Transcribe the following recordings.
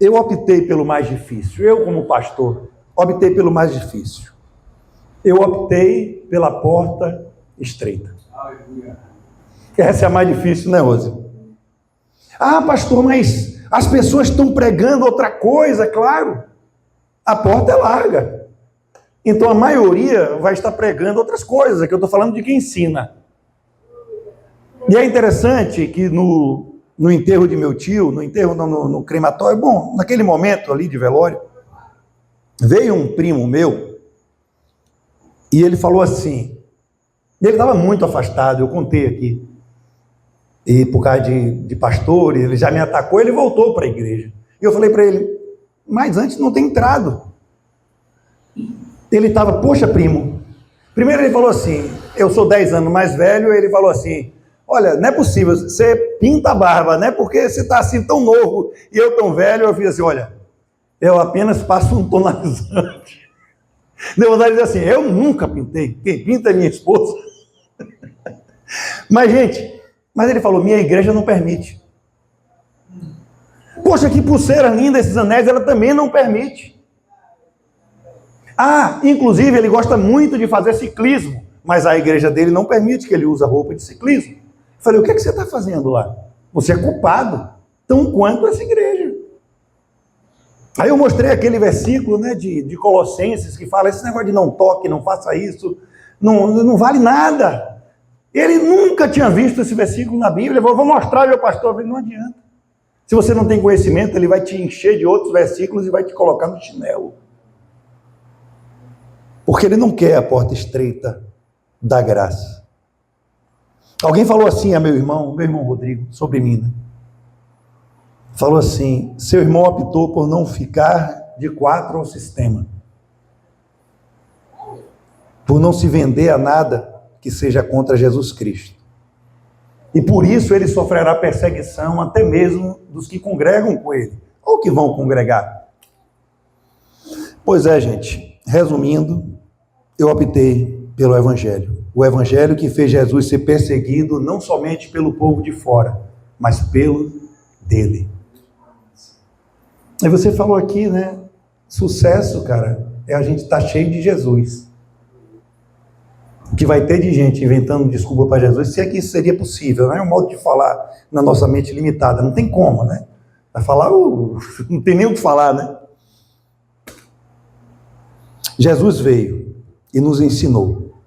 eu optei pelo mais difícil. Eu, como pastor, optei pelo mais difícil. Eu optei pela porta estreita. Essa é a mais difícil, né, Rose? Ah, pastor, mas as pessoas estão pregando outra coisa, claro. A porta é larga. Então a maioria vai estar pregando outras coisas. Aqui eu estou falando de quem ensina. E é interessante que no enterro de meu tio, no crematório, bom, naquele momento ali de velório, veio um primo meu e ele falou assim, ele estava muito afastado, eu contei aqui, e por causa de pastor, ele já me atacou, ele voltou para a igreja. E eu falei para ele, mas antes não tem entrado. Ele estava, poxa, primo. Primeiro ele falou assim, eu sou 10 anos mais velho, ele falou assim, olha, não é possível, você pinta a barba, né? Porque você está assim tão novo e eu tão velho. Eu fiz assim, olha, eu apenas passo um tonalizante. Deu vontade de dizer assim, eu nunca pintei, quem pinta é minha esposa. Mas, gente, ele falou, minha igreja não permite. Poxa, que pulseira linda, esses anéis, ela também não permite. Ah, inclusive ele gosta muito de fazer ciclismo, mas a igreja dele não permite que ele use roupa de ciclismo. Eu falei, o que é que você está fazendo lá? Você é culpado, tão quanto essa igreja. Aí eu mostrei aquele versículo, né, de Colossenses, que fala, esse negócio de não toque, não faça isso, não vale nada. Ele nunca tinha visto esse versículo na Bíblia. Ele falou, vou mostrar, meu pastor. Eu falei, não adianta. Se você não tem conhecimento, ele vai te encher de outros versículos e vai te colocar no chinelo. Porque ele não quer a porta estreita da graça. Alguém falou assim a meu irmão Rodrigo, sobre mim, né? Falou assim, seu irmão optou por não ficar de 4 ao sistema. Por não se vender a nada que seja contra Jesus Cristo. E por isso ele sofrerá perseguição até mesmo dos que congregam com ele, ou que vão congregar. Pois é, gente, resumindo, eu optei pelo Evangelho. O Evangelho que fez Jesus ser perseguido não somente pelo povo de fora, mas pelo dele. E você falou aqui, né? Sucesso, cara, é a gente estar cheio de Jesus. O que vai ter de gente inventando desculpa para Jesus, se é que isso seria possível, né? É um modo de falar na nossa mente limitada. Não tem como, né? Vai falar, não tem nem o que falar, né? Jesus veio e nos ensinou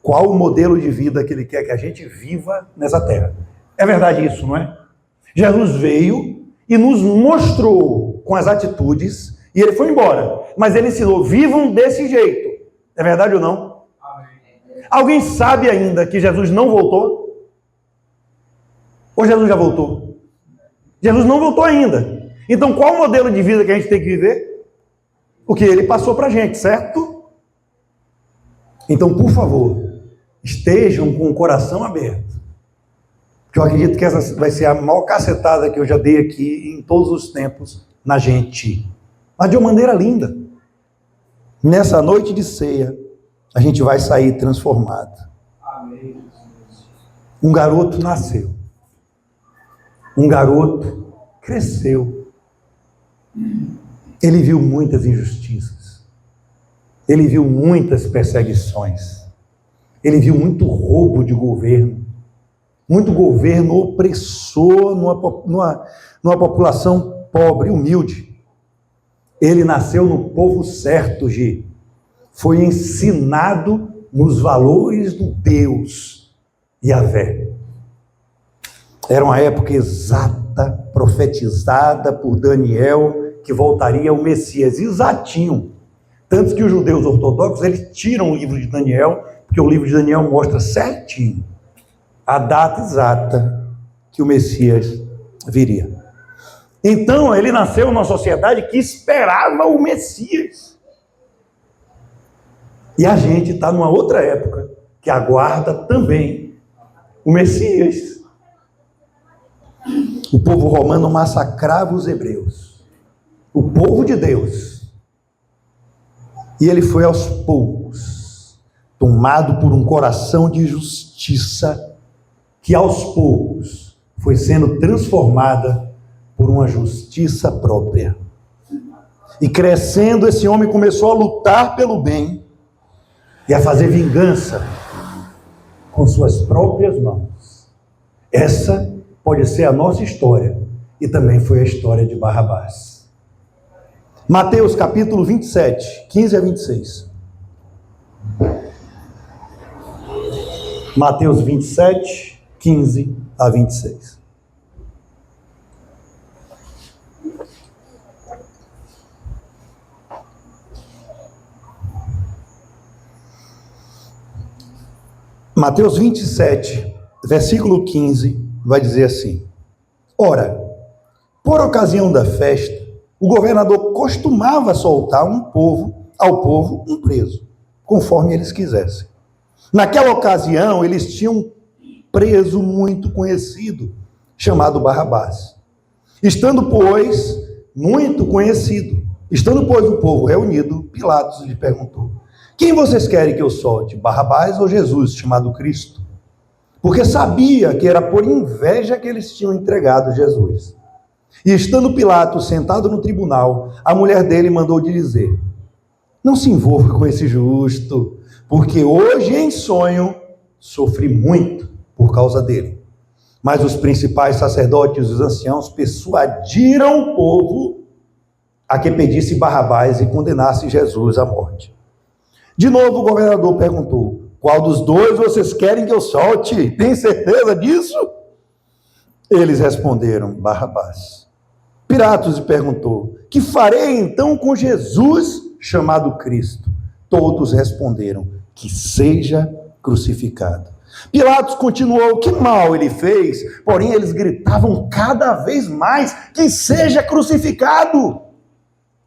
qual o modelo de vida que ele quer que a gente viva nessa terra. É verdade isso, não é? Jesus veio e nos mostrou com as atitudes, e ele foi embora, mas ele ensinou, vivam desse jeito. É verdade ou não? Amém. Alguém sabe ainda que Jesus não voltou? Ou Jesus já voltou? Jesus não voltou ainda. Então qual o modelo de vida que a gente tem que viver? O que ele passou para a gente, certo? Então, por favor, estejam com o coração aberto. Porque eu acredito que essa vai ser a maior cacetada que eu já dei aqui em todos os tempos na gente. Mas de uma maneira linda. Nessa noite de ceia, a gente vai sair transformado. Amém. Um garoto nasceu. Um garoto cresceu. Ele viu muitas injustiças. Ele viu muitas perseguições. Ele viu muito roubo de governo. Muito governo opressor numa população pobre, humilde. Ele nasceu no povo certo, Gi. Foi ensinado nos valores do Deus Yahvé. Era uma época exata, profetizada por Daniel, que voltaria o Messias, exatinho. Tanto que os judeus ortodoxos, eles tiram o livro de Daniel, porque o livro de Daniel mostra certinho a data exata que o Messias viria. Então, ele nasceu numa sociedade que esperava o Messias. E a gente está numa outra época que aguarda também o Messias. O povo romano massacrava os hebreus. O povo de Deus. E ele foi aos poucos, tomado por um coração de justiça, que aos poucos foi sendo transformada por uma justiça própria. E crescendo, esse homem começou a lutar pelo bem e a fazer vingança com suas próprias mãos. Essa pode ser a nossa história e também foi a história de Barrabás. Mateus capítulo 27, 15 a 26. Mateus 27, 15 a 26. Mateus 27, versículo 15, vai dizer assim: Ora, por ocasião da festa, o governador costumava soltar ao povo um preso, conforme eles quisessem. Naquela ocasião, eles tinham um preso muito conhecido, chamado Barrabás. Estando, pois, o povo reunido, Pilatos lhe perguntou: Quem vocês querem que eu solte, Barrabás ou Jesus, chamado Cristo? Porque sabia que era por inveja que eles tinham entregado Jesus. E estando Pilatos sentado no tribunal, a mulher dele mandou dizer: Não se envolva com esse justo, porque hoje em sonho sofri muito por causa dele. Mas os principais sacerdotes e os anciãos persuadiram o povo a que pedisse Barrabás e condenasse Jesus à morte. De novo o governador perguntou: Qual dos dois vocês querem que eu solte? Tem certeza disso? Eles responderam: Barrabás. Pilatos lhe perguntou: Que farei então com Jesus, chamado Cristo? Todos responderam: Que seja crucificado. Pilatos continuou: Que mal ele fez? Porém eles gritavam cada vez mais: Que seja crucificado.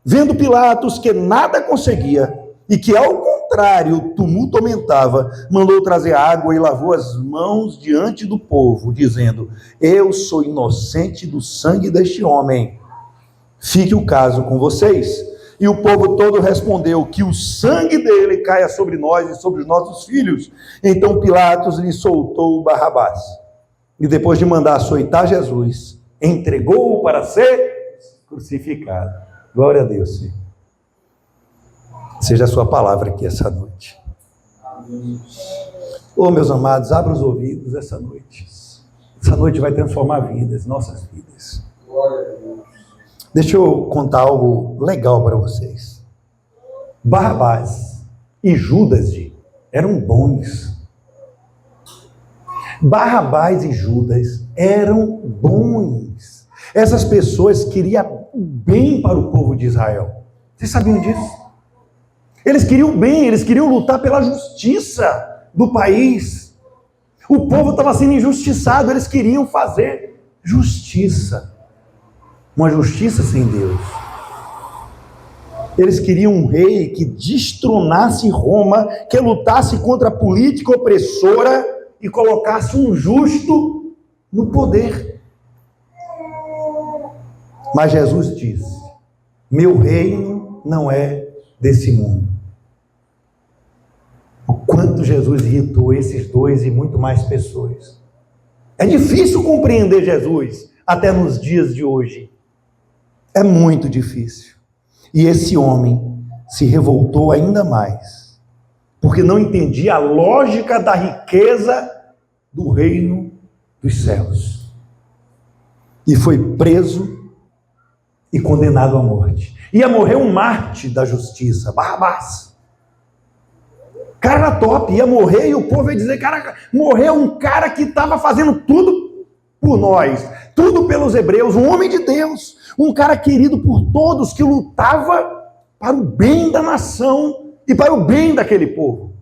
Vendo Pilatos que nada conseguia e que ao contrário o tumulto aumentava, mandou trazer água e lavou as mãos diante do povo, dizendo: Eu sou inocente do sangue deste homem. Fique o caso com vocês. E o povo todo respondeu: Que o sangue dele caia sobre nós e sobre os nossos filhos. Então Pilatos lhe soltou Barrabás. E depois de mandar açoitar Jesus, entregou-o para ser crucificado. Glória a Deus, Senhor. Seja a sua palavra aqui essa noite. Oh, meus amados, abra os ouvidos essa noite. Essa noite vai transformar vidas, nossas vidas. Deixa eu contar algo legal para vocês. Barrabás e Judas eram bons. Barrabás e Judas eram bons. Essas pessoas queriam o bem para o povo de Israel. Vocês sabiam disso? Eles queriam bem, eles queriam lutar pela justiça do país. O povo estava sendo injustiçado, eles queriam fazer justiça. Uma justiça sem Deus. Eles queriam um rei que destronasse Roma, que lutasse contra a política opressora e colocasse um justo no poder. Mas Jesus disse: Meu reino não é desse mundo. O quanto Jesus irritou esses dois e muito mais pessoas. É difícil compreender Jesus até nos dias de hoje. É muito difícil. E esse homem se revoltou ainda mais, porque não entendia a lógica da riqueza do reino dos céus. E foi preso e condenado à morte. Ia morrer um mártir da justiça, Barrabás. Cara era top, ia morrer e o povo ia dizer: cara, morreu um cara que estava fazendo tudo por nós, tudo pelos hebreus, um homem de Deus, um cara querido por todos, que lutava para o bem da nação e para o bem daquele povo.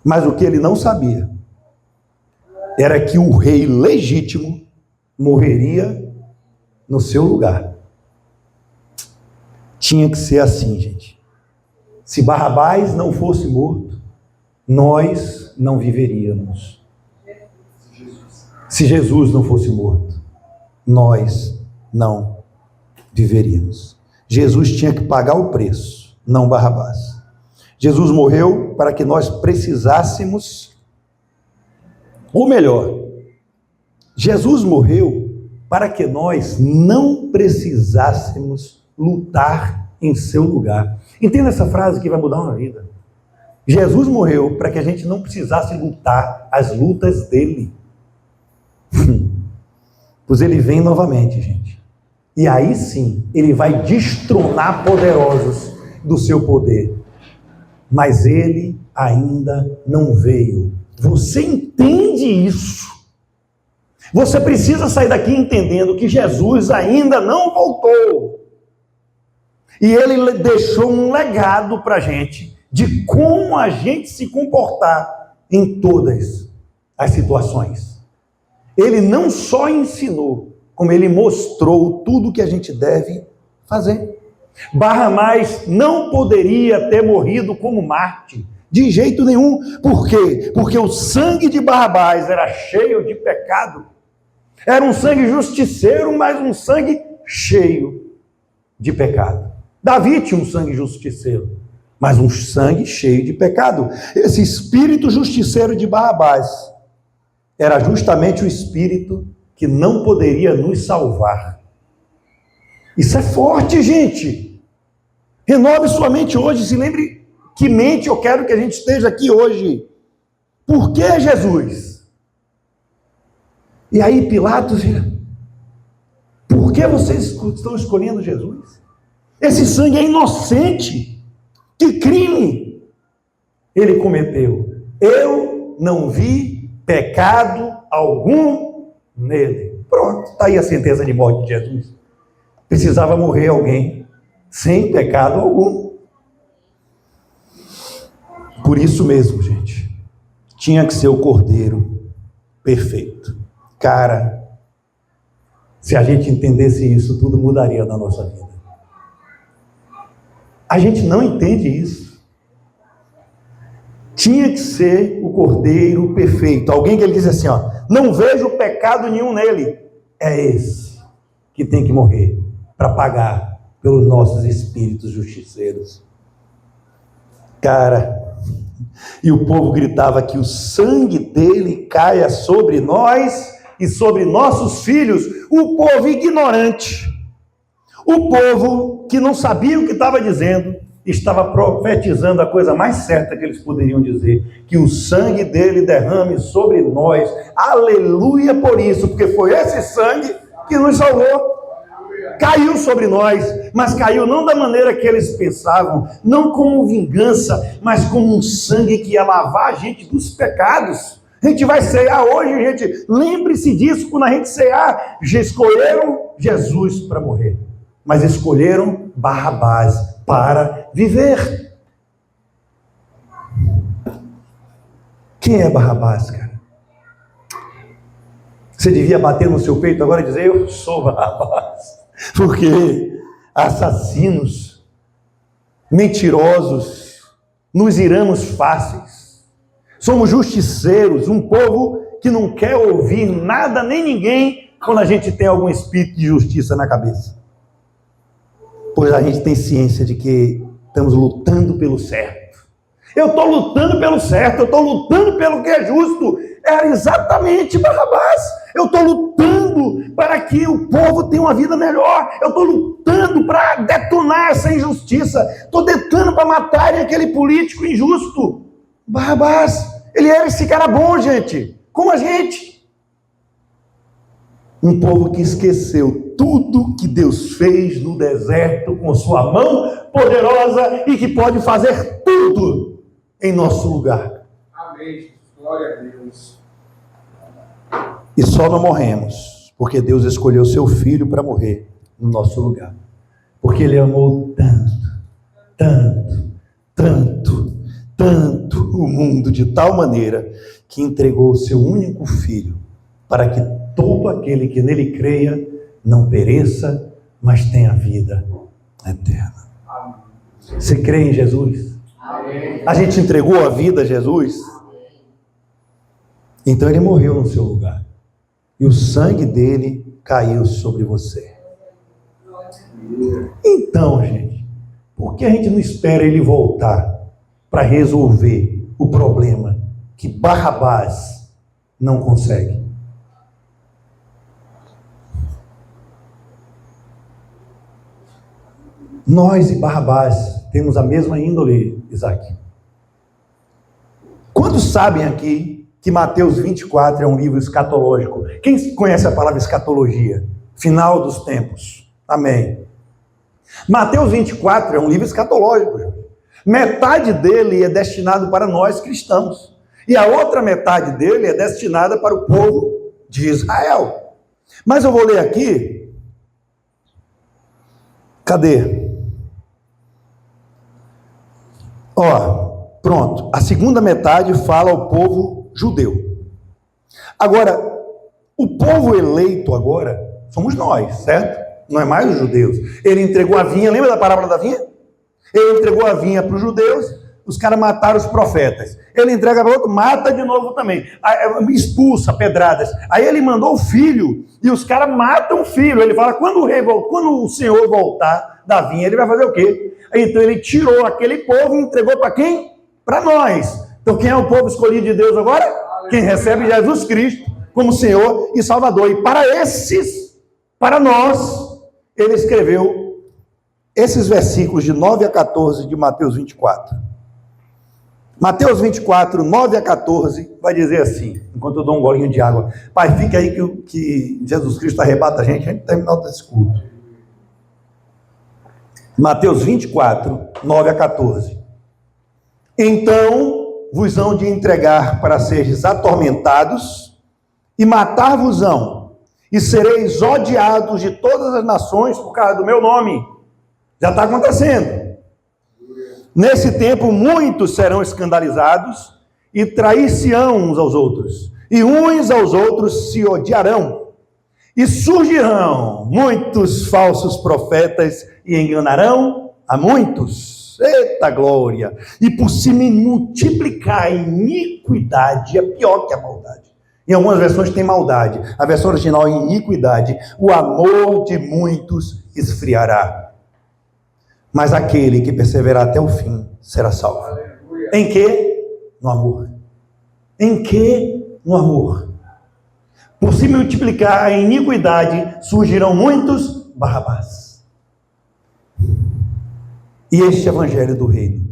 Mas o que ele não sabia era que o rei legítimo morreria no seu lugar. Tinha que ser assim, gente. Se Barrabás não fosse morto, nós não viveríamos. Se Jesus não fosse morto, nós não viveríamos. Jesus tinha que pagar o preço, não Barrabás. Jesus morreu para que nós precisássemos, ou melhor, Jesus morreu para que nós não precisássemos lutar em seu lugar. Entenda essa frase que vai mudar uma vida. Jesus morreu para que a gente não precisasse lutar as lutas dele. Pois ele vem novamente, gente. E aí sim, ele vai destronar poderosos do seu poder. Mas ele ainda não veio. Você entende isso? Você precisa sair daqui entendendo que Jesus ainda não voltou. E ele deixou um legado para a gente de como a gente se comportar em todas as situações. Ele não só ensinou, como ele mostrou tudo que a gente deve fazer. Barrabás não poderia ter morrido como Marte, de jeito nenhum. Por quê? Porque o sangue de Barrabás era cheio de pecado. Era um sangue justiceiro, mas um sangue cheio de pecado. Davi tinha um sangue justiceiro, mas um sangue cheio de pecado. Esse espírito justiceiro de Barrabás era justamente o espírito que não poderia nos salvar. Isso é forte, gente. Renove sua mente hoje, se lembre que mente eu quero que a gente esteja aqui hoje. Por que Jesus? E aí Pilatos, por que vocês estão escolhendo Jesus? Esse sangue é inocente. Que crime ele cometeu? Eu não vi pecado algum nele. Pronto, está aí a sentença de morte de Jesus. Precisava morrer alguém sem pecado algum. Por isso mesmo, gente, tinha que ser o Cordeiro perfeito. Cara, se a gente entendesse isso, tudo mudaria na nossa vida. A gente não entende isso. Tinha que ser o Cordeiro perfeito. Alguém que ele diz assim, ó, não vejo pecado nenhum nele. É esse que tem que morrer para pagar pelos nossos espíritos justiceiros. Cara, e o povo gritava que o sangue dele caia sobre nós e sobre nossos filhos. O povo ignorante, o povo que não sabia o que estava dizendo, estava profetizando a coisa mais certa que eles poderiam dizer, que o sangue dele derrame sobre nós. Aleluia por isso, porque foi esse sangue que nos salvou. Caiu sobre nós, mas caiu não da maneira que eles pensavam, não como vingança, mas como um sangue que ia lavar a gente dos pecados. A gente vai cear hoje, gente, lembre-se disso quando a gente cear. Escolheram Jesus para morrer, mas escolheram Barrabás para viver. Quem é Barrabás, cara? Você devia bater no seu peito agora e dizer, eu sou Barrabás. Porque assassinos, mentirosos, nos iramos fáceis. Somos justiceiros, um povo que não quer ouvir nada nem ninguém quando a gente tem algum espírito de justiça na cabeça. Pois a gente tem ciência de que estamos lutando pelo certo. Eu estou lutando pelo certo, eu estou lutando pelo que é justo. Era exatamente Barrabás. Eu estou lutando para que o povo tenha uma vida melhor. Eu estou lutando para detonar essa injustiça. Estou lutando para matarem aquele político injusto. Barrabás, ele era esse cara bom, gente. Como a gente. Um povo que esqueceu tudo que Deus fez no deserto com sua mão poderosa e que pode fazer tudo em nosso lugar. Amém. Glória a Deus. E só não morremos, porque Deus escolheu seu Filho para morrer no nosso lugar. Porque Ele amou tanto o mundo, de tal maneira, que entregou o seu único Filho, para que todo aquele que nele creia não pereça, mas tenha vida eterna. Amém. Você crê em Jesus? Amém. A gente entregou a vida a Jesus? Então Ele morreu no seu lugar. E o sangue dele caiu sobre você. Então, gente, por que a gente não espera ele voltar para resolver o problema que Barrabás não consegue? Nós e Barrabás temos a mesma índole, Isaac. Quantos sabem aqui que Mateus 24 é um livro escatológico? Quem conhece a palavra escatologia? Final dos tempos. Amém. Mateus 24 é um livro escatológico. Metade dele é destinado para nós cristãos. E a outra metade dele é destinada para o povo de Israel. Mas eu vou ler aqui. Cadê? Pronto. A segunda metade fala ao povo judeu. Agora, o povo eleito agora somos nós, certo? Não é mais os judeus. Ele entregou a vinha, lembra da parábola da vinha? Ele entregou a vinha para os judeus, os caras mataram os profetas. Ele entrega para outro, mata de novo também. Expulsa, pedradas. Aí ele mandou o filho, e os caras matam o filho. Ele fala, quando o Senhor voltar da vinha, ele vai fazer o quê? Então ele tirou aquele povo e entregou para quem? Para nós. Então quem é o povo escolhido de Deus agora? Quem recebe Jesus Cristo como Senhor e Salvador. E para nós, ele escreveu esses versículos de 9 a 14 de Mateus 24. Mateus 24, 9 a 14, vai dizer assim, enquanto eu dou um golinho de água. Pai, fica aí que Jesus Cristo arrebata a gente terminar esse culto. Mateus 24, 9 a 14. Então vos hão de entregar para seres atormentados, e matar-vos-ão, e sereis odiados de todas as nações por causa do meu nome. Já está acontecendo. Nesse tempo, muitos serão escandalizados e trair-se-ão uns aos outros, e uns aos outros se odiarão. E surgirão muitos falsos profetas e enganarão a muitos. Eita glória! E por se multiplicar a iniquidade, é pior que a maldade. Em algumas versões tem maldade. A versão original é iniquidade. O amor de muitos esfriará. Mas aquele que perseverar até o fim será salvo. Aleluia. Em que? No amor. Em que? No amor. Por se multiplicar a iniquidade, surgirão muitos Barrabás. E este evangelho do reino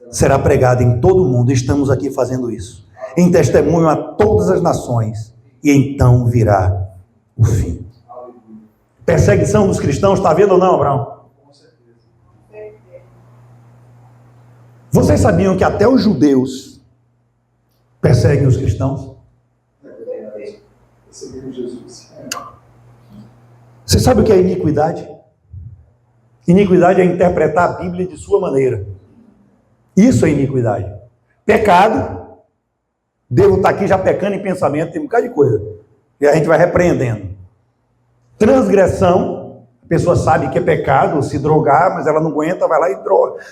será pregado em todo o mundo. Estamos aqui fazendo isso, em testemunho a todas as nações. E então virá o fim. Perseguição dos cristãos, está vendo ou não, Abraão? Vocês sabiam que até os judeus perseguem os cristãos? Você sabe o que é iniquidade? Iniquidade é interpretar a Bíblia de sua maneira. Isso é iniquidade. Pecado, devo estar aqui já pecando em pensamento, tem um bocado de coisa. E a gente vai repreendendo. Transgressão, a pessoa sabe que é pecado, se drogar, mas ela não aguenta, vai lá e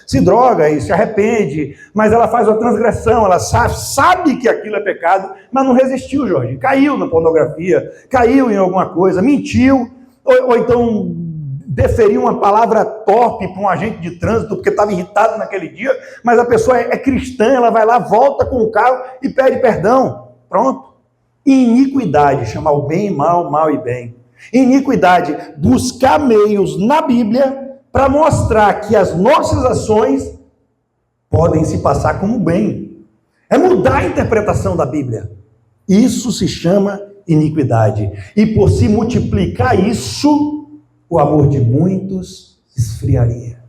se droga e se arrepende, mas ela faz uma transgressão, ela sabe que aquilo é pecado, mas não resistiu, Jorge. Caiu na pornografia, caiu em alguma coisa, mentiu, ou então deferiu uma palavra torpe para um agente de trânsito, porque estava irritado naquele dia, mas a pessoa é cristã, ela vai lá, volta com o carro e pede perdão. Pronto. Iniquidade, chamar o bem e mal, mal e bem. Iniquidade, buscar meios na Bíblia para mostrar que as nossas ações podem se passar como bem. É mudar a interpretação da Bíblia. Isso se chama iniquidade. E por se multiplicar isso, o amor de muitos esfriaria.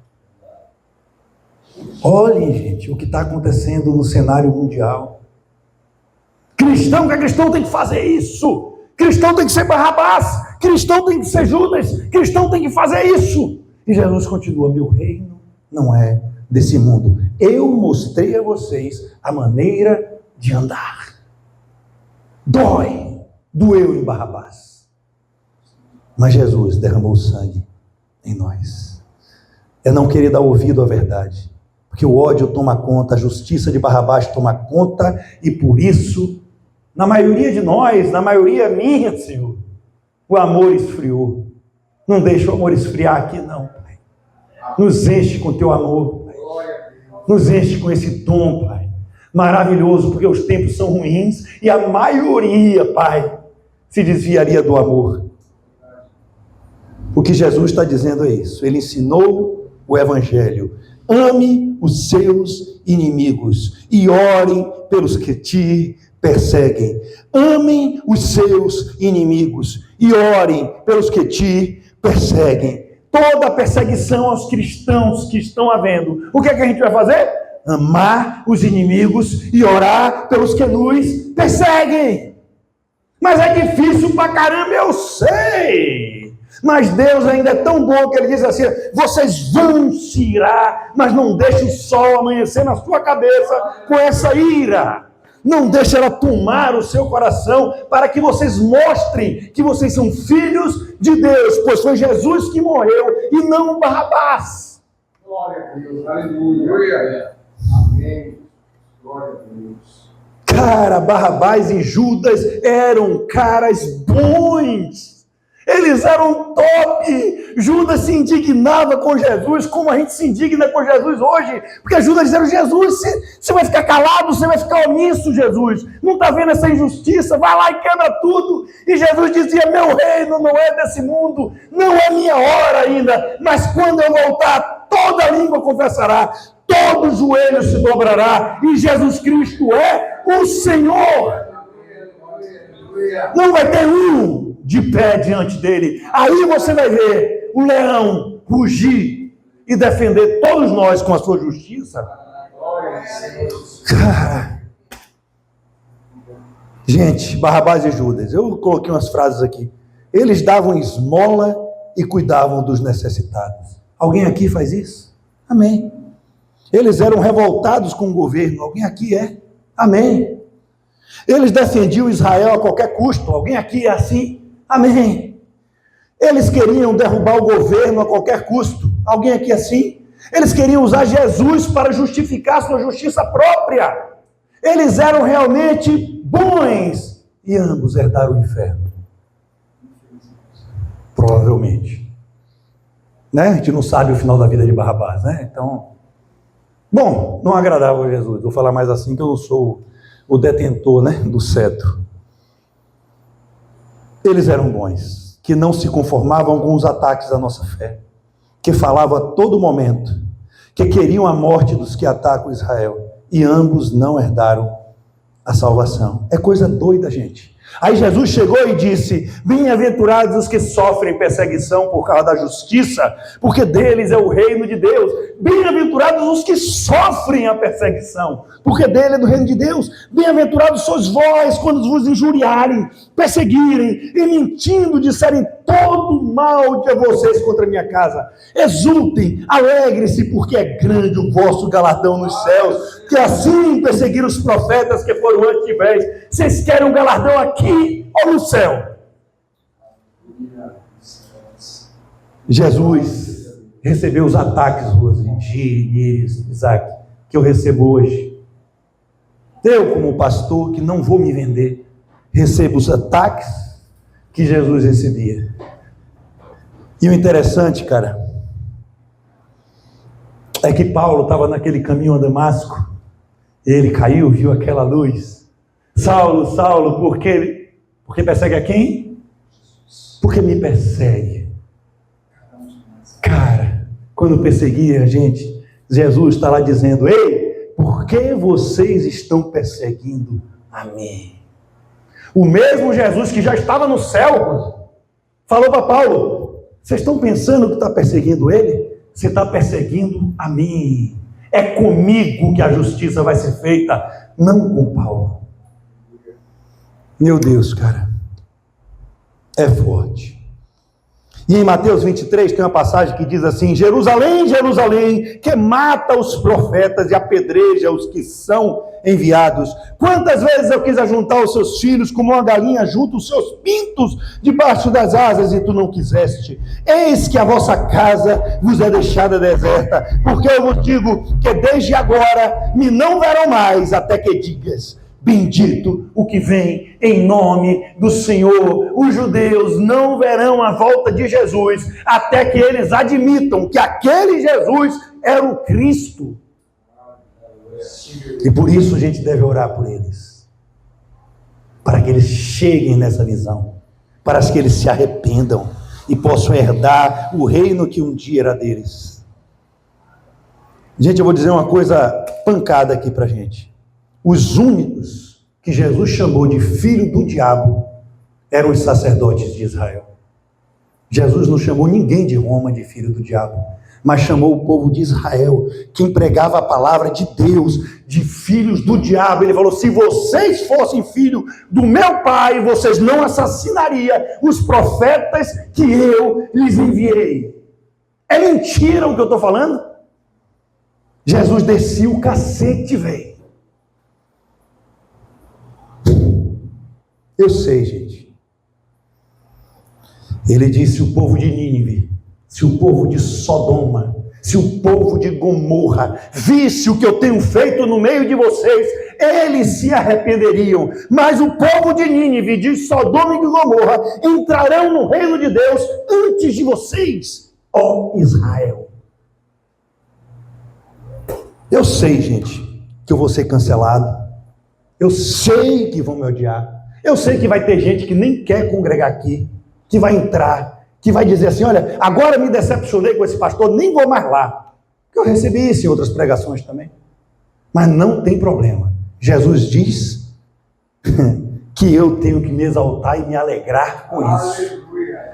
Olhem, gente, o que está acontecendo no cenário mundial. Cristão que é cristão tem que fazer isso. Cristão tem que ser Barrabás, cristão tem que ser Judas, cristão tem que fazer isso. E Jesus continua, meu reino não é desse mundo. Eu mostrei a vocês a maneira de andar. Doeu em Barrabás. Mas Jesus derramou sangue em nós. É não querer dar ouvido à verdade. Porque o ódio toma conta, a justiça de Barrabás toma conta, e por isso na maioria de nós, na maioria minha, Senhor, o amor esfriou. Não deixa o amor esfriar aqui, não, Pai. Nos enche com teu amor, Pai. Nos enche com esse dom, Pai. Maravilhoso, porque os tempos são ruins e a maioria, Pai, se desviaria do amor. que Jesus está dizendo é isso. Ele ensinou o Evangelho. Ame os seus inimigos e orem pelos que te perseguem. Amem os seus inimigos e orem pelos que te perseguem. Toda a perseguição aos cristãos que estão havendo, o que é que a gente vai fazer? Amar os inimigos e orar pelos que nos perseguem. Mas é difícil pra caramba, eu sei. Mas Deus ainda é tão bom que Ele diz assim: vocês vão se irar, mas não deixe o sol amanhecer na sua cabeça com essa ira. Não deixe ela tomar o seu coração, para que vocês mostrem que vocês são filhos de Deus, pois foi Jesus que morreu e não Barrabás. Glória a Deus, aleluia. Amém. Glória a Deus. Cara, Barrabás e Judas eram caras bons. Eles eram top. Judas se indignava com Jesus, como a gente se indigna com Jesus hoje. Porque Judas dizia: Jesus, você vai ficar calado, você vai ficar omisso, Jesus. Não está vendo essa injustiça? Vai lá e quebra tudo. E Jesus dizia: meu reino não é desse mundo, não é minha hora ainda. Mas quando eu voltar, toda língua confessará, todo joelho se dobrará. E Jesus Cristo é o Senhor. Não vai ter um de pé diante dele. Aí você vai ver o leão rugir e defender todos nós com a sua justiça. Cara, gente, Barrabás e Judas, eu coloquei umas frases aqui. Eles davam esmola e cuidavam dos necessitados. Alguém aqui faz isso? Amém. Eles eram revoltados com o governo. Alguém aqui é? Amém. Eles defendiam Israel a qualquer custo. Alguém aqui é assim? Amém. Eles queriam derrubar o governo a qualquer custo. Alguém aqui é assim? Eles queriam usar Jesus para justificar sua justiça própria. Eles eram realmente bons e ambos herdaram o inferno. Provavelmente. Né? A gente não sabe o final da vida de Barrabás, né? Então, bom, não agradava a Jesus. Vou falar mais assim, que eu não sou o detentor, né, do cetro. Eles eram bons, que não se conformavam com os ataques à nossa fé, que falavam a todo momento, que queriam a morte dos que atacam Israel, e ambos não herdaram a salvação. É coisa doida, gente. Aí Jesus chegou e disse: bem-aventurados os que sofrem perseguição por causa da justiça, porque deles é o reino de Deus. Bem-aventurados os que sofrem a perseguição, porque dele é do reino de Deus. Bem-aventurados sois vós quando vos injuriarem, perseguirem e mentindo disserem todo mal de vocês contra a minha casa. Exultem, alegrem-se, porque é grande o vosso galardão nos céus, que assim perseguiram os profetas que foram antes de vós. Vocês querem um galardão aqui ou no céu? Jesus recebeu os ataques, Rose, de Isaac, que eu recebo hoje. Eu, como pastor, que não vou me vender, recebo os ataques que Jesus recebia. E o interessante, cara, é que Paulo estava naquele caminho a Damasco, ele caiu, viu aquela luz. Saulo, Saulo, por que persegue a quem? Porque me persegue. Cara, quando perseguia a gente, Jesus está lá dizendo: ei, por que vocês estão perseguindo a mim? O mesmo Jesus que já estava no céu falou para Paulo: vocês estão pensando que está perseguindo ele? Você está perseguindo a mim. É comigo que a justiça vai ser feita, não com Paulo. Meu Deus, cara, é forte. E em Mateus 23 tem uma passagem que diz assim: Jerusalém, Jerusalém, que mata os profetas e apedreja os que são enviados. Quantas vezes eu quis ajuntar os seus filhos como uma galinha junta os seus pintos debaixo das asas e tu não quiseste. Eis que a vossa casa vos é deixada deserta, porque eu vos digo que desde agora me não verão mais, até que digas: bendito o que vem em nome do Senhor. Os judeus não verão a volta de Jesus até que eles admitam que aquele Jesus era o Cristo. E por isso a gente deve orar por eles, para que eles cheguem nessa visão, para que eles se arrependam e possam herdar o reino que um dia era deles. Gente, eu vou dizer uma coisa pancada aqui pra gente. Os únicos que Jesus chamou de filho do diabo eram os sacerdotes de Israel. Jesus não chamou ninguém de Roma de filho do diabo, mas chamou o povo de Israel, que empregava a palavra de Deus, de filhos do diabo. Ele falou: se vocês fossem filho do meu pai, vocês não assassinariam os profetas que eu lhes enviei. É mentira o que eu estou falando? Jesus descia o cacete, velho. Eu sei, gente. Ele disse: o povo de Nínive, se o povo de Sodoma, se o povo de Gomorra visse o que eu tenho feito no meio de vocês, eles se arrependeriam. Mas o povo de Nínive, de Sodoma e de Gomorra entrarão no reino de Deus antes de vocês, ó Israel. Eu sei, gente, que eu vou ser cancelado. Eu sei que vão me odiar. Eu sei que vai ter gente que nem quer congregar aqui, que vai entrar, que vai dizer assim: olha, agora me decepcionei com esse pastor, nem vou mais lá. Eu recebi isso em outras pregações também. Mas não tem problema. Jesus diz que eu tenho que me exaltar e me alegrar com isso.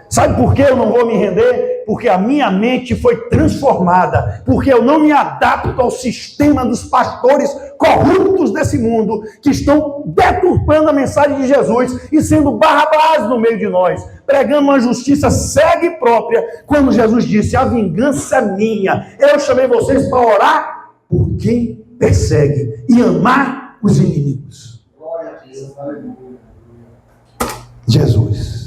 Sabe por que eu não vou me render? Porque a minha mente foi transformada, porque eu não me adapto ao sistema dos pastores corruptos desse mundo, que estão deturpando a mensagem de Jesus e sendo Barrabás no meio de nós, pregando uma justiça cega e própria, quando Jesus disse: a vingança é minha, eu chamei vocês para orar por quem persegue e amar os inimigos. Jesus.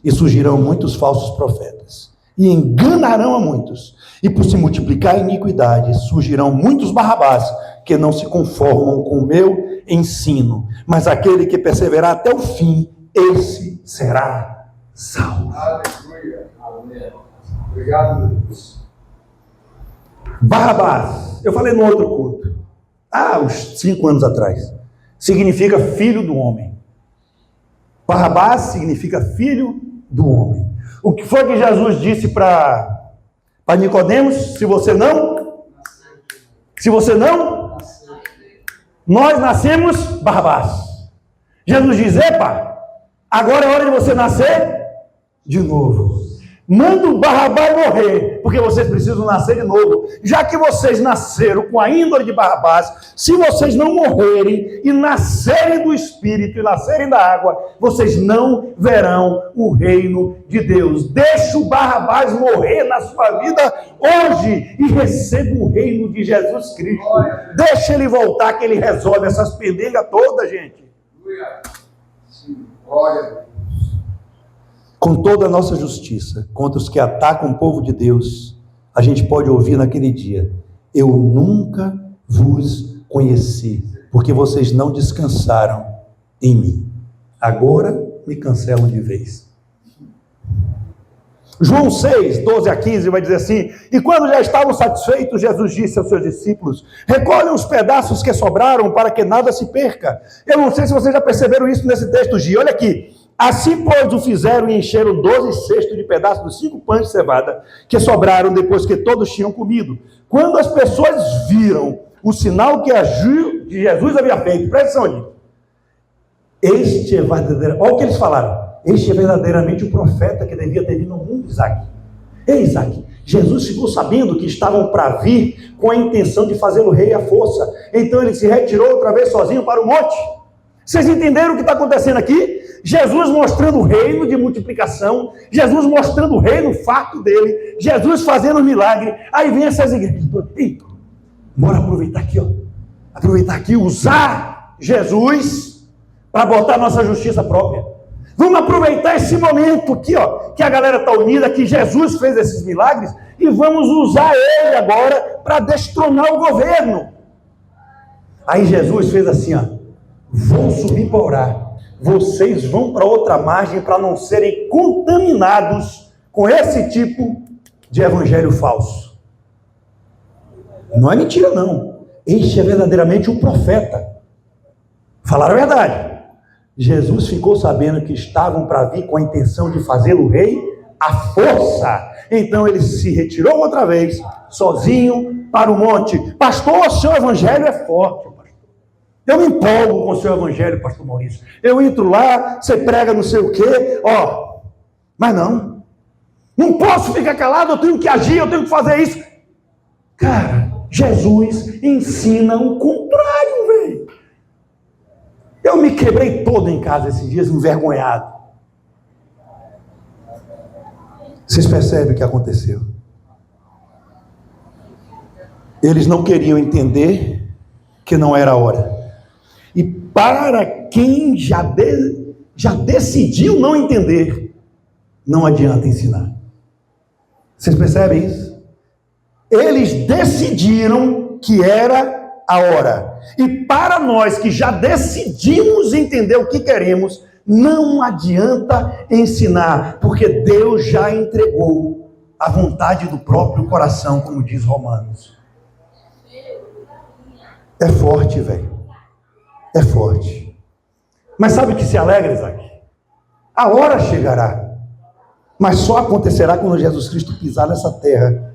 E surgirão muitos falsos profetas, e enganarão a muitos. E por se multiplicar a iniquidade, surgirão muitos Barrabás, que não se conformam com o meu ensino. Mas aquele que perseverar até o fim, esse será salvo. Aleluia. Amém. Obrigado, Deus. Barrabás, eu falei no outro culto, uns 5 anos atrás, significa filho do homem. Barrabás significa filho do homem. O que foi que Jesus disse para Nicodemos? Se você não, nós nascemos Barrabás. Jesus diz: epa, agora é hora de você nascer de novo. Manda o Barrabás morrer, porque vocês precisam nascer de novo. Já que vocês nasceram com a índole de Barrabás, se vocês não morrerem e nascerem do Espírito e nascerem da água, vocês não verão o reino de Deus. Deixa o Barrabás morrer na sua vida hoje e receba o reino de Jesus Cristo. Deixa ele voltar, que ele resolve essas pendengas todas, gente. Sim, glória a Deus. Com toda a nossa justiça contra os que atacam o povo de Deus, a gente pode ouvir naquele dia: eu nunca vos conheci, porque vocês não descansaram em mim. Agora me cancelam de vez. João 6, 12 a 15 vai dizer assim: e quando já estavam satisfeitos, Jesus disse aos seus discípulos: recolhem os pedaços que sobraram para que nada se perca. Eu não sei se vocês já perceberam isso nesse texto, Gi. Olha aqui. Assim, pois, o fizeram e encheram 12 cestos de pedaços dos 5 pães de cevada que sobraram depois que todos tinham comido. Quando as pessoas viram o sinal que Jesus havia feito, presta atenção, este é verdadeiro. Olha o que eles falaram: este é verdadeiramente o profeta que devia ter vindo ao mundo, Isaac. Ei, Isaac, Jesus ficou sabendo que estavam para vir com a intenção de fazê-lo rei à força. Então ele se retirou outra vez sozinho para o monte. Vocês entenderam o que está acontecendo aqui? Jesus mostrando o reino de multiplicação, Jesus mostrando o reino farto dele, Jesus fazendo milagre. Aí vem essas igrejas: ei, bora aproveitar aqui, aproveitar aqui, usar Jesus para botar nossa justiça própria. Vamos aproveitar esse momento aqui, que a galera está unida, que Jesus fez esses milagres, e vamos usar ele agora para destronar o governo. Aí Jesus fez assim: vou subir para orar. Vocês vão para outra margem para não serem contaminados com esse tipo de evangelho falso. Não é mentira, não. Este é verdadeiramente o profeta. Falaram a verdade. Jesus ficou sabendo que estavam para vir com a intenção de fazê-lo rei a força. Então ele se retirou outra vez, sozinho, para o monte. Pastor, o seu evangelho é forte, pastor. Eu me empolgo com o seu evangelho, pastor Maurício. Eu entro lá, você prega não sei o quê, mas não posso ficar calado, eu tenho que agir, eu tenho que fazer isso. Cara, Jesus ensina o contrário, velho. Eu me quebrei todo em casa esses dias, envergonhado. Vocês percebem o que aconteceu? Eles não queriam entender que não era a hora. E para quem já decidiu não entender, não adianta ensinar. Vocês percebem isso? Eles decidiram que era a hora. E para nós que já decidimos entender o que queremos, não adianta ensinar, porque Deus já entregou a vontade do próprio coração, como diz Romanos. É forte, velho. É forte. Mas sabe o que se alegra, Isaac? A hora chegará, mas só acontecerá quando Jesus Cristo pisar nessa terra.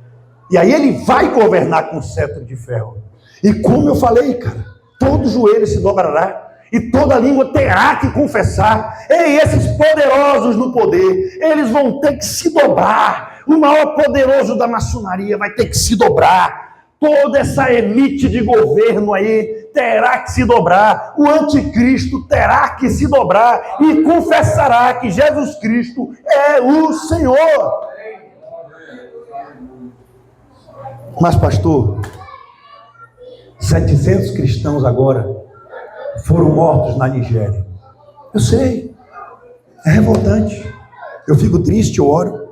E aí ele vai governar com cetro de ferro. E como eu falei, cara, todo joelho se dobrará e toda língua terá que confessar. Ei, esses poderosos no poder, eles vão ter que se dobrar. O maior poderoso da maçonaria vai ter que se dobrar. Toda essa elite de governo aí terá que se dobrar. O anticristo terá que se dobrar e confessará que Jesus Cristo é o Senhor. Mas, pastor, 700 cristãos agora foram mortos na Nigéria. Eu sei, é revoltante. Eu fico triste, eu oro.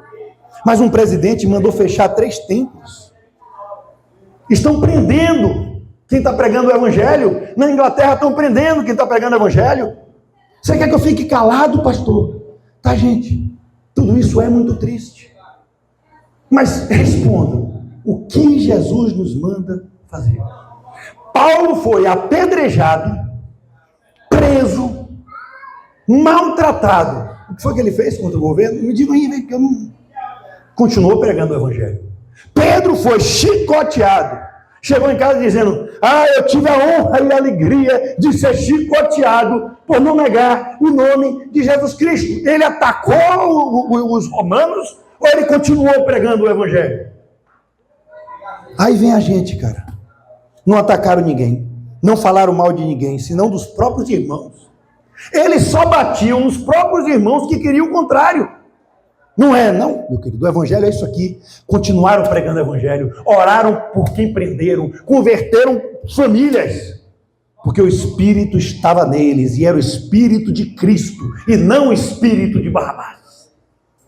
Mas um presidente mandou fechar 3 templos. Estão prendendo quem está pregando o evangelho. Na Inglaterra estão prendendo quem está pregando o evangelho. Você quer que eu fique calado, pastor? Tá, gente? Tudo isso é muito triste. Mas respondam. O que Jesus nos manda fazer? Paulo foi apedrejado, preso, maltratado. O que foi que ele fez contra o governo? Me digam aí, que eu não... Continuou pregando o evangelho. Pedro foi chicoteado. Chegou em casa dizendo: eu tive a honra e a alegria de ser chicoteado por não negar o nome de Jesus Cristo. Ele atacou os romanos ou ele continuou pregando o evangelho? Aí vem a gente, cara. Não atacaram ninguém, não falaram mal de ninguém, senão dos próprios irmãos. Eles só batiam nos próprios irmãos que queriam o contrário. Não, meu querido, o evangelho é isso aqui. Continuaram pregando o evangelho, oraram por quem prenderam, converteram famílias, porque o Espírito estava neles, e era o Espírito de Cristo, e não o Espírito de Barrabás.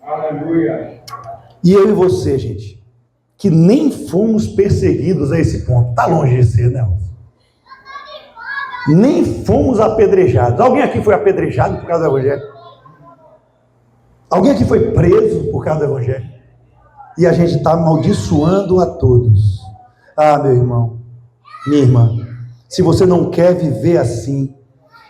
Aleluia. E eu e você, gente, que nem fomos perseguidos a esse ponto. Está longe de ser, né? Nem fomos apedrejados. Alguém aqui foi apedrejado por causa do evangelho? Alguém aqui foi preso por causa do evangelho? E a gente está amaldiçoando a todos. Meu irmão, minha irmã, se você não quer viver assim,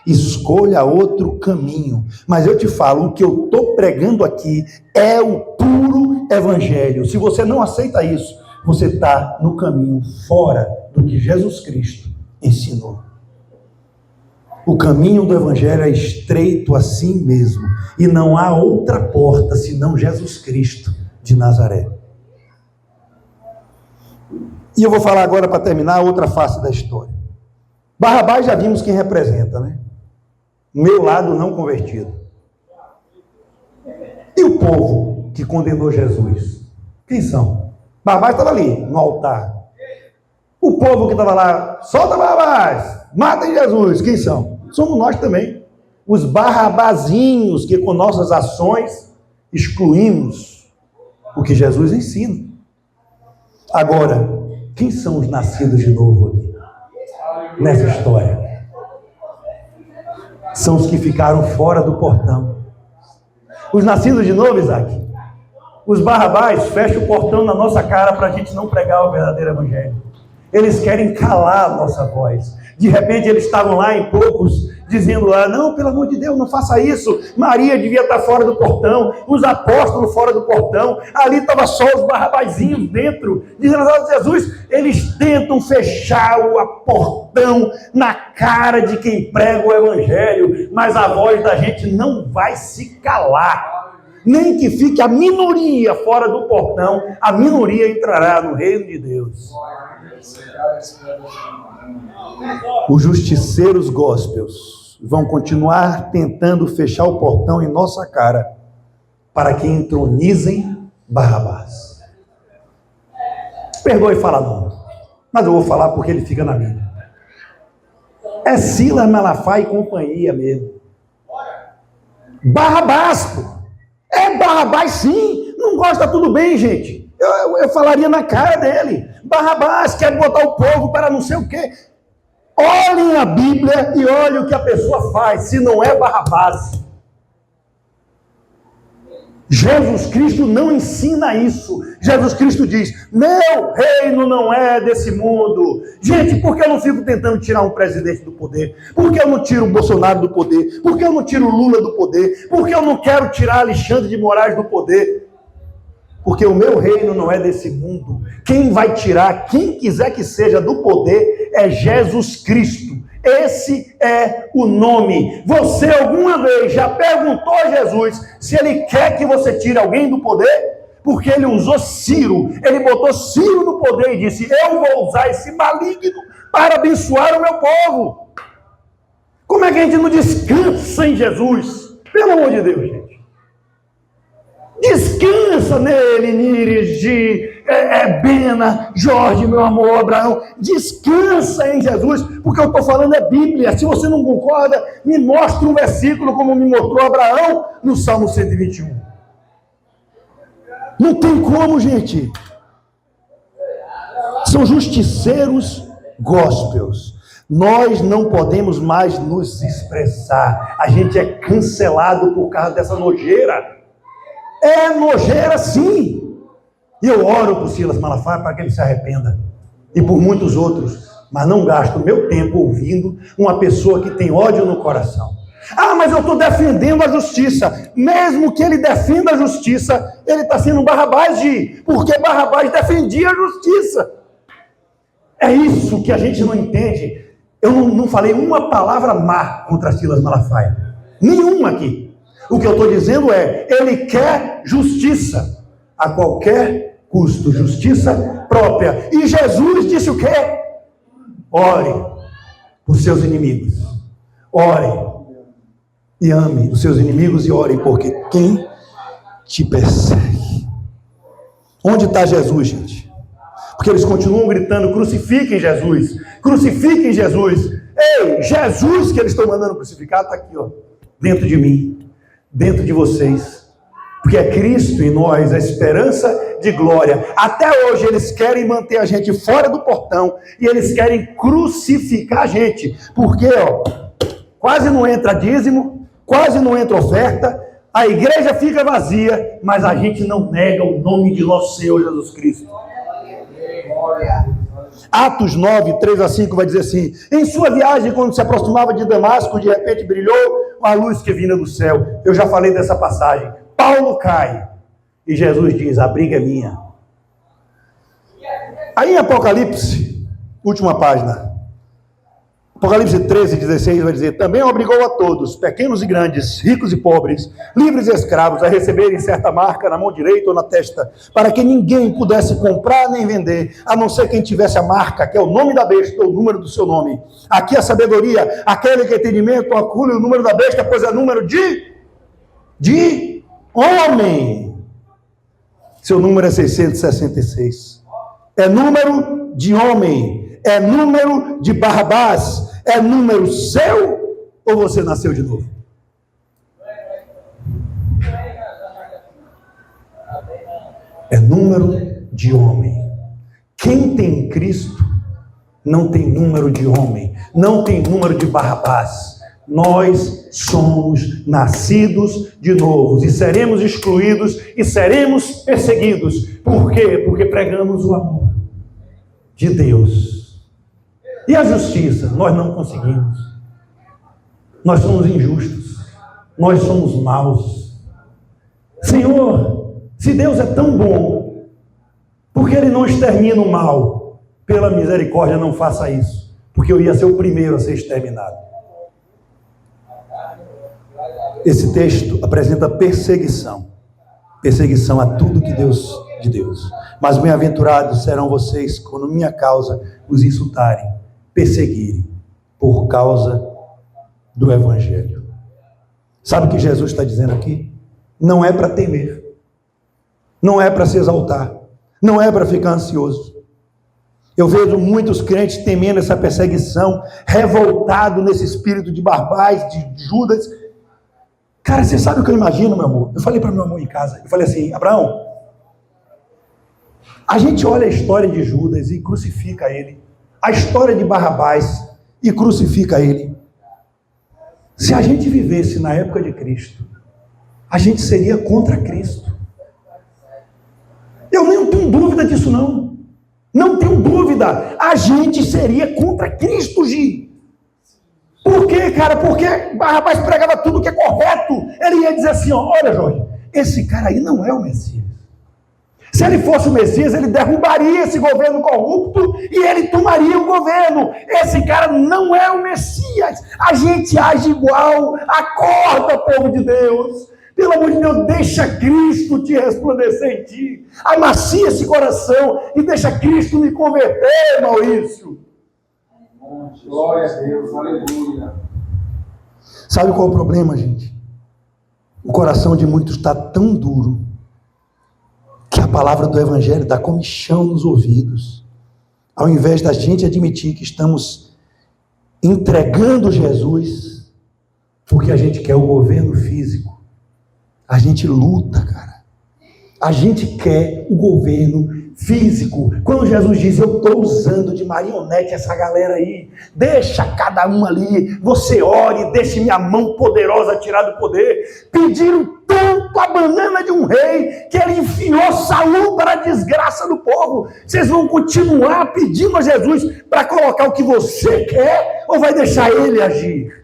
escolha outro caminho. Mas eu te falo, o que eu estou pregando aqui é o puro evangelho. Se você não aceita isso, você está no caminho fora do que Jesus Cristo ensinou. O caminho do evangelho é estreito assim mesmo, e não há outra porta senão Jesus Cristo de Nazaré. E eu vou falar agora, para terminar, a outra face da história. Barrabás já vimos quem representa, né? Meu lado não convertido. E o povo que condenou Jesus? Quem são? Barrabás estava ali, no altar. O povo que estava lá: solta Barrabás, matem Jesus. Quem são? Somos nós também. Os barrabazinhos que com nossas ações excluímos o que Jesus ensina. Agora, quem são os nascidos de novo aqui? Nessa história? São os que ficaram fora do portão. Os nascidos de novo, Isaac, os Barrabás fecham o portão na nossa cara para a gente não pregar o verdadeiro evangelho. Eles querem calar a nossa voz. De repente eles estavam lá em poucos dizendo lá, não, pelo amor de Deus, não faça isso. Maria devia estar fora do portão, os apóstolos fora do portão, ali estava só os barrabazinhos dentro, dizendo a Jesus, eles tentam fechar o portão na cara de quem prega o evangelho, mas a voz da gente não vai se calar. Nem que fique a minoria fora do portão, a minoria entrará no reino de Deus. Os justiceiros gospels vão continuar tentando fechar o portão em nossa cara para que entronizem Barrabás. Perdoe falar não, mas eu vou falar porque ele fica na Bíblia. É Silas, Malafaia e companhia mesmo. Barrabás, pô. É Barrabás sim, não gosta, tudo bem, gente. Eu falaria na cara dele. Barrabás quer botar o povo para não sei o quê. Olhem a Bíblia e olhem o que a pessoa faz, se não é Barrabás. Jesus Cristo não ensina isso. Jesus Cristo diz, meu reino não é desse mundo. Gente, por que eu não fico tentando tirar um presidente do poder? Por que eu não tiro o Bolsonaro do poder? Por que eu não tiro o Lula do poder? Por que eu não quero tirar Alexandre de Moraes do poder? Porque o meu reino não é desse mundo. Quem vai tirar, quem quiser que seja do poder, é Jesus Cristo. Esse é o nome. Você alguma vez já perguntou a Jesus se ele quer que você tire alguém do poder? Porque ele usou Ciro, ele botou Ciro no poder e disse, eu vou usar esse maligno para abençoar o meu povo. Como é que a gente não descansa em Jesus? Pelo amor de Deus, gente. Descansa nele, Níris, Bena, Jorge, meu amor, Abraão. Descansa em Jesus, porque eu estou falando é Bíblia. Se você não concorda, me mostre um versículo como me mostrou Abraão no Salmo 121. Não tem como, gente. São justiceiros gospels. Nós não podemos mais nos expressar. A gente é cancelado por causa dessa nojeira. É nojeira, sim. E eu oro por Silas Malafaia para que ele se arrependa. E por muitos outros. Mas não gasto meu tempo ouvindo uma pessoa que tem ódio no coração. Ah, mas eu estou defendendo a justiça. Mesmo que ele defenda a justiça, ele está sendo Barrabás porque Barrabás defendia a justiça. É isso que a gente não entende. Eu não falei uma palavra má contra Silas Malafaia. Nenhuma aqui. O que eu estou dizendo é, ele quer justiça a qualquer custo, justiça própria. E Jesus disse o quê? Ore por seus inimigos. Ore e ame os seus inimigos e ore, porque quem te persegue? Onde está Jesus, gente? Porque eles continuam gritando, crucifiquem Jesus, crucifiquem Jesus. Ei, Jesus que eles estão mandando crucificar está aqui, ó, dentro de mim. Dentro de vocês, porque é Cristo em nós, a esperança de glória. Até hoje eles querem manter a gente fora do portão e eles querem crucificar a gente, porque quase não entra dízimo, quase não entra oferta, a igreja fica vazia, mas a gente não nega o nome de nosso Senhor Jesus Cristo. Atos 9, 3 a 5 vai dizer assim, em sua viagem quando se aproximava de Damasco, de repente brilhou a luz que vinha do céu. Eu já falei dessa passagem. Paulo cai e Jesus diz, a briga é minha. Aí em Apocalipse, última página, Apocalipse 13, 16 vai dizer, também obrigou a todos, pequenos e grandes, ricos e pobres, livres e escravos, a receberem certa marca na mão direita ou na testa, para que ninguém pudesse comprar nem vender, a não ser quem tivesse a marca, que é o nome da besta ou o número do seu nome. Aqui a sabedoria, aquele que entendimento, calcule o número da besta, pois é número de homem. Seu número é 666. É número de homem. É número de Barrabás. É número seu ou você nasceu de novo? É número de homem. Quem tem Cristo não tem número de homem, não tem número de Barrabás. Nós somos nascidos de novo e seremos excluídos e seremos perseguidos. Por quê? Porque pregamos o amor de Deus. E a justiça? Nós não conseguimos. Nós somos injustos. Nós somos maus. Senhor, se Deus é tão bom, por que Ele não extermina o mal? Pela misericórdia, não faça isso, porque eu ia ser o primeiro a ser exterminado. Esse texto apresenta perseguição. Perseguição a tudo que Deus de Deus. Mas bem-aventurados serão vocês quando minha causa os insultarem, perseguirem, por causa do Evangelho. Sabe o que Jesus está dizendo aqui? Não é para temer, não é para se exaltar, não é para ficar ansioso. Eu vejo muitos crentes temendo essa perseguição, revoltado nesse espírito de Barbás, de Judas. Cara, você sabe o que eu imagino, meu amor? Eu falei para meu amor em casa, eu falei assim, Abraão, a gente olha a história de Judas e crucifica ele, a história de Barrabás e crucifica ele. Se a gente vivesse na época de Cristo, a gente seria contra Cristo. Eu nem tenho dúvida disso, não. Não tenho dúvida. A gente seria contra Cristo, Gi. Por quê, cara? Porque Barrabás pregava tudo que é correto. Ele ia dizer assim, ó, olha, Jorge, esse cara aí não é o Messias. Se ele fosse o Messias, ele derrubaria esse governo corrupto e ele tomaria o governo. Esse cara não é o Messias. A gente age igual. Acorda, povo de Deus. Pelo amor de Deus, deixa Cristo te resplandecer em ti. Amacia esse coração e deixa Cristo me converter, Maurício. Glória a Deus, aleluia. Sabe qual é o problema, gente? O coração de muitos está tão duro que a palavra do Evangelho dá comichão nos ouvidos. Ao invés da gente admitir que estamos entregando Jesus, porque a gente quer o governo físico, a gente luta, cara. A gente quer o governo físico. Quando Jesus diz, eu estou usando de marionete essa galera aí, deixa cada um ali, você ore, deixe minha mão poderosa tirar do poder. Pediram tanto a banana de um rei, que ele enfiou Saul para a desgraça do povo. Vocês vão continuar pedindo a Jesus para colocar o que você quer, ou vai deixar ele agir?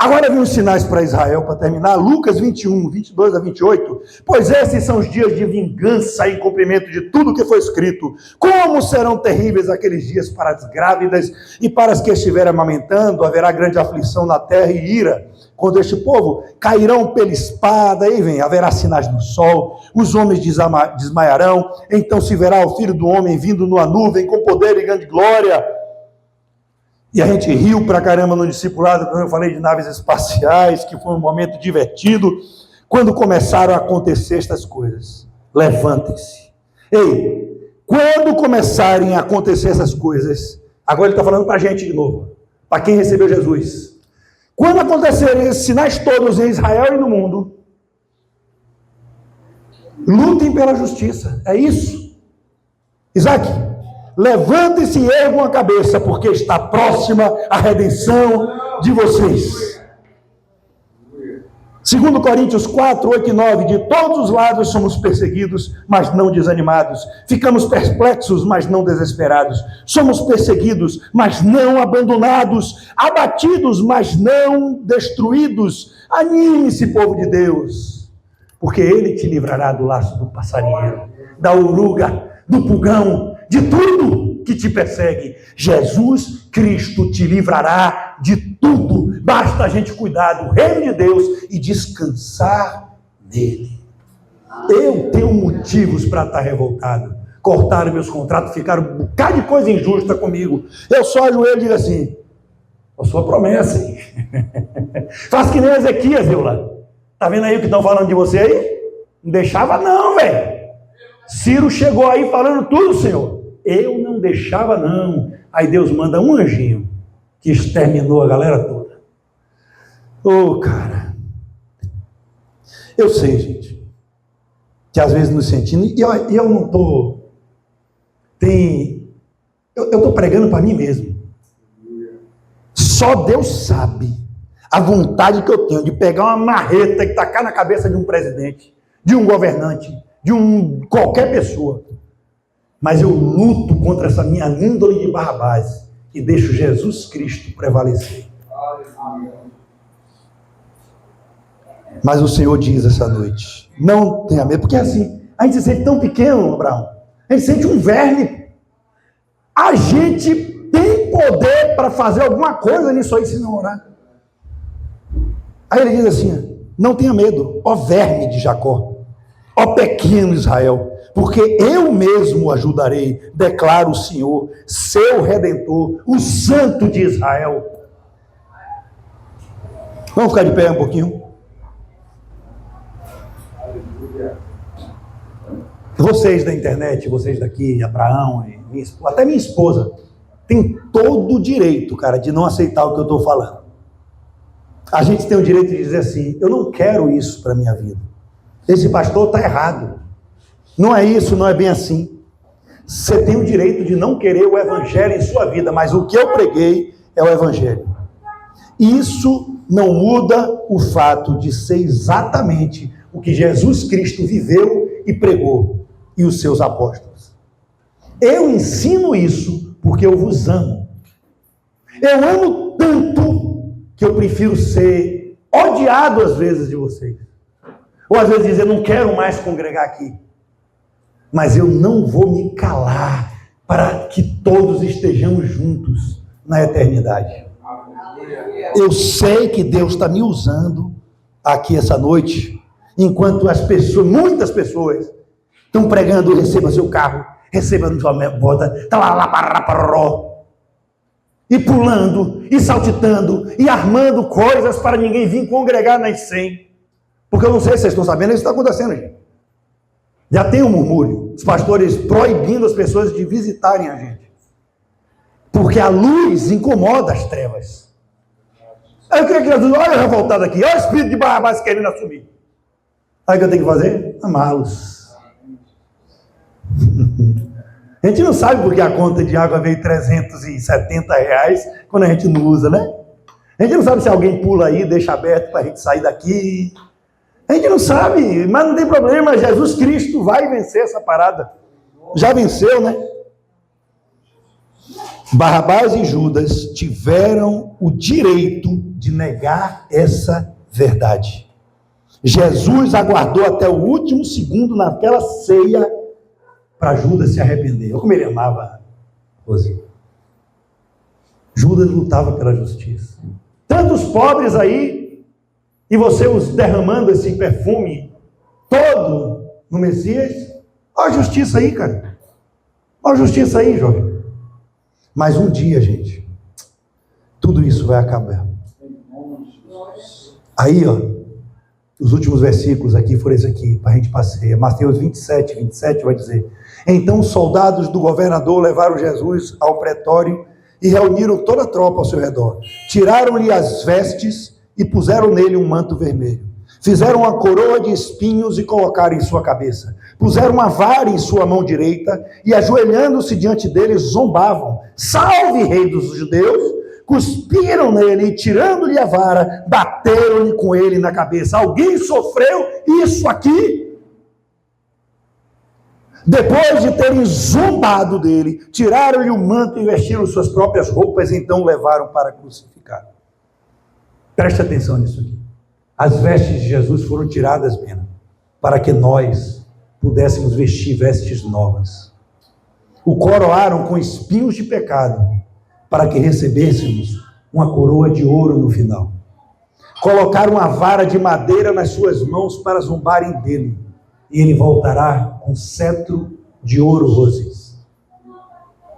Agora vem os sinais para Israel, para terminar. Lucas 21, 22 a 28. Pois esses são os dias de vingança em cumprimento de tudo que foi escrito. Como serão terríveis aqueles dias para as grávidas e para as que estiverem amamentando. Haverá grande aflição na terra e ira contra este povo. Cairão pela espada, aí vem, haverá sinais no sol. Os homens desmaiarão. Então se verá o Filho do Homem vindo numa nuvem com poder e grande glória. E a gente riu pra caramba no discipulado, quando eu falei de naves espaciais, que foi um momento divertido, quando começaram a acontecer estas coisas. Levantem-se. Ei, quando começarem a acontecer essas coisas, agora ele está falando para a gente de novo, para quem recebeu Jesus. Quando acontecerem esses sinais todos em Israel e no mundo, lutem pela justiça. É isso. Isaac, levantem-se e ergam a cabeça, porque está próxima a redenção de vocês. 2 Coríntios 4, 8 e 9, de todos os lados somos perseguidos, mas não desanimados. Ficamos perplexos, mas não desesperados. Somos perseguidos, mas não abandonados. Abatidos, mas não destruídos. Anime-se, povo de Deus, porque Ele te livrará do laço do passarinheiro, da oruga, do pulgão, de tudo que te persegue. Jesus Cristo te livrará de tudo. Basta a gente cuidar do reino de Deus e descansar nele. Eu tenho motivos para estar revoltado. Cortaram meus contratos, ficaram um bocado de coisa injusta comigo. Eu só ajoelho e digo assim, a sua promessa, hein? Faz que nem Ezequias, Eula. Tá vendo aí o que estão falando de você aí? Não deixava não, velho. Ciro chegou aí falando tudo, Senhor. Eu não deixava não. Aí Deus manda um anjinho que exterminou a galera toda. Ô, cara. Eu sei, gente, que às vezes nos sentindo, e eu não estou... Eu estou pregando para mim mesmo. Só Deus sabe a vontade que eu tenho de pegar uma marreta e tacar na cabeça de um presidente, de um governante, de qualquer pessoa. Mas eu luto contra essa minha índole de Barrabás e deixo Jesus Cristo prevalecer. Mas o Senhor diz essa noite, não tenha medo, porque assim, a gente se sente tão pequeno, Abraão, a gente sente um verme. A gente tem poder para fazer alguma coisa nisso aí se não orar. Aí ele diz assim, não tenha medo, ó verme de Jacó, ó pequeno Israel, porque eu mesmo o ajudarei, declara o Senhor, seu Redentor, o Santo de Israel. Vamos ficar de pé um pouquinho? Vocês da internet, vocês daqui, Abraão, até minha esposa, tem todo o direito, cara, de não aceitar o que eu estou falando. A gente tem o direito de dizer assim, eu não quero isso para a minha vida. Esse pastor está errado. Não é isso, não é bem assim. Você tem o direito de não querer o evangelho em sua vida, mas o que eu preguei é o evangelho. Isso não muda o fato de ser exatamente o que Jesus Cristo viveu e pregou, e os seus apóstolos. Eu ensino isso porque eu vos amo. Eu amo tanto que eu prefiro ser odiado às vezes de vocês. Ou às vezes dizer, não quero mais congregar aqui. Mas eu não vou me calar para que todos estejamos juntos na eternidade. Eu sei que Deus está me usando aqui essa noite, enquanto as pessoas, muitas pessoas, estão pregando, receba seu carro, receba sua bota, e pulando, e saltitando, e armando coisas para ninguém vir congregar nas 100. Porque eu não sei se vocês estão sabendo, isso está acontecendo, gente. Já tem um murmúrio, os pastores proibindo as pessoas de visitarem a gente. Porque a luz incomoda as trevas. Aí eu queria que Jesus, olha revoltado aqui, olha o espírito de Barrabás querendo assumir. Aí o que eu tenho que fazer? Amá-los. A gente não sabe porque a conta de água veio R$370 quando a gente não usa, né? A gente não sabe se alguém pula aí, deixa aberto para a gente sair daqui. A gente não sabe, mas não tem problema. Jesus Cristo vai vencer essa parada. Já venceu, né? Barrabás e Judas tiveram o direito de negar essa verdade. Jesus aguardou até o último segundo naquela ceia para Judas se arrepender. Olha como ele amava Rosinha. Judas lutava pela justiça. Tantos pobres aí, e você os derramando esse perfume todo no Messias. Olha a justiça aí, cara. Olha a justiça aí, jovem. Mas um dia, gente, tudo isso vai acabar. Aí, ó, os últimos versículos aqui foram esse aqui, para a gente passear. Mateus 27 vai dizer: então os soldados do governador levaram Jesus ao pretório e reuniram toda a tropa ao seu redor. Tiraram-lhe as vestes e puseram nele um manto vermelho. Fizeram uma coroa de espinhos e colocaram em sua cabeça. Puseram uma vara em sua mão direita e, ajoelhando-se diante dele, zombavam: salve, rei dos judeus! Cuspiram nele e, tirando-lhe a vara, bateram-lhe com ele na cabeça. Alguém sofreu isso aqui? Depois de terem zombado dele, tiraram-lhe o manto e vestiram suas próprias roupas, então o levaram para crucificar. Preste atenção nisso aqui. As vestes de Jesus foram tiradas, Bena, para que nós pudéssemos vestir vestes novas. O coroaram com espinhos de pecado, para que recebêssemos uma coroa de ouro no final. Colocaram uma vara de madeira nas suas mãos para zombarem dele, e ele voltará com cetro de ouro, Roses.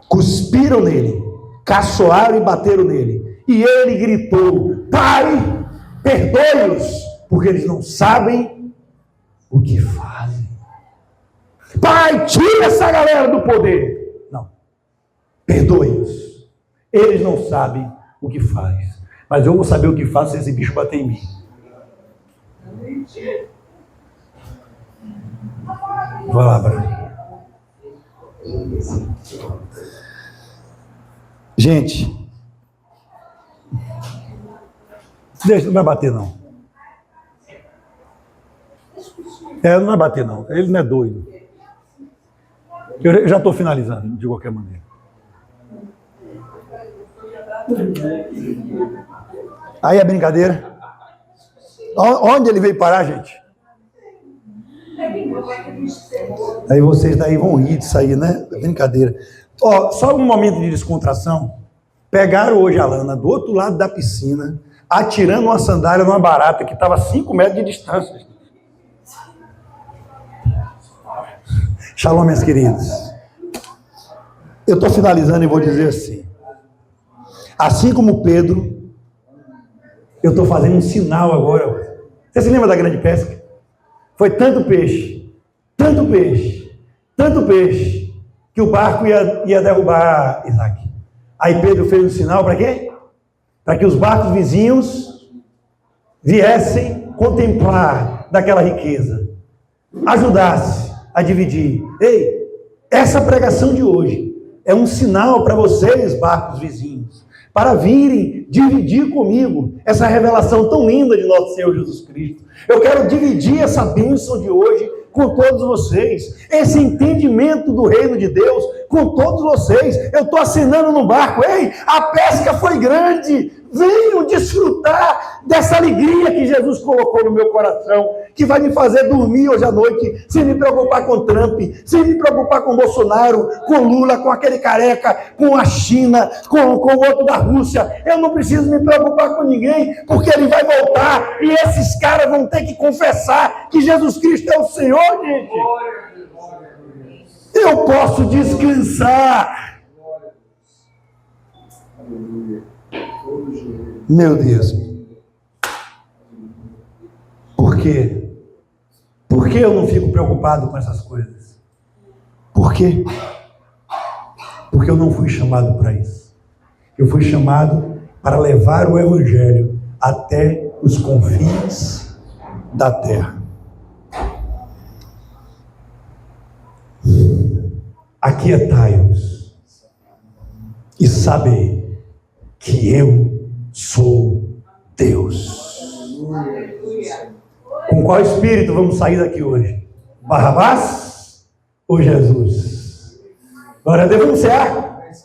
Cuspiram nele, caçoaram e bateram nele, e ele gritou: Pai, perdoe-os, porque eles não sabem o que fazem. Pai, tira essa galera do poder. Não, perdoe-os. Eles não sabem o que faz. Mas eu vou saber o que faz se esse bicho bater em mim. Vai lá, Bruno. Gente, deixa, não vai bater não. Não vai bater não. Ele não é doido. Eu já estou finalizando, de qualquer maneira. Aí é brincadeira. Onde ele veio parar, gente? Aí vocês daí vão rir disso aí, né? É brincadeira. Ó, só um momento de descontração. Pegaram hoje a Lana do outro lado da piscina, atirando uma sandália numa barata que estava a 5 metros de distância. Shalom, meus queridos. Eu estou finalizando e vou dizer assim. Assim como Pedro, eu estou fazendo um sinal agora. Você se lembra da grande pesca? Foi tanto peixe, que o barco ia derrubar Isaac. Aí Pedro fez um sinal para quê? Para que os barcos vizinhos viessem contemplar daquela riqueza. Ajudasse a dividir. Ei, essa pregação de hoje é um sinal para vocês, barcos vizinhos, para virem dividir comigo essa revelação tão linda de nosso Senhor Jesus Cristo. Eu quero dividir essa bênção de hoje com todos vocês, esse entendimento do reino de Deus com todos vocês. Eu estou assinando no barco. Ei, a pesca foi grande. Venham desfrutar dessa alegria que Jesus colocou no meu coração, que vai me fazer dormir hoje à noite, sem me preocupar com Trump, sem me preocupar com Bolsonaro, com Lula, com aquele careca, com a China, com o outro da Rússia. Eu não preciso me preocupar com ninguém, porque ele vai voltar e esses caras vão ter que confessar que Jesus Cristo é o Senhor, gente. Eu posso descansar. Meu Deus. Por quê? Por que eu não fico preocupado com essas coisas? Por quê? Porque eu não fui chamado para isso. Eu fui chamado para levar o Evangelho até os confins da terra. Aquietai-vos e sabei que eu sou Deus. Com qual espírito vamos sair daqui hoje? Barrabás ou Jesus? Glória a Deus, vamos cear.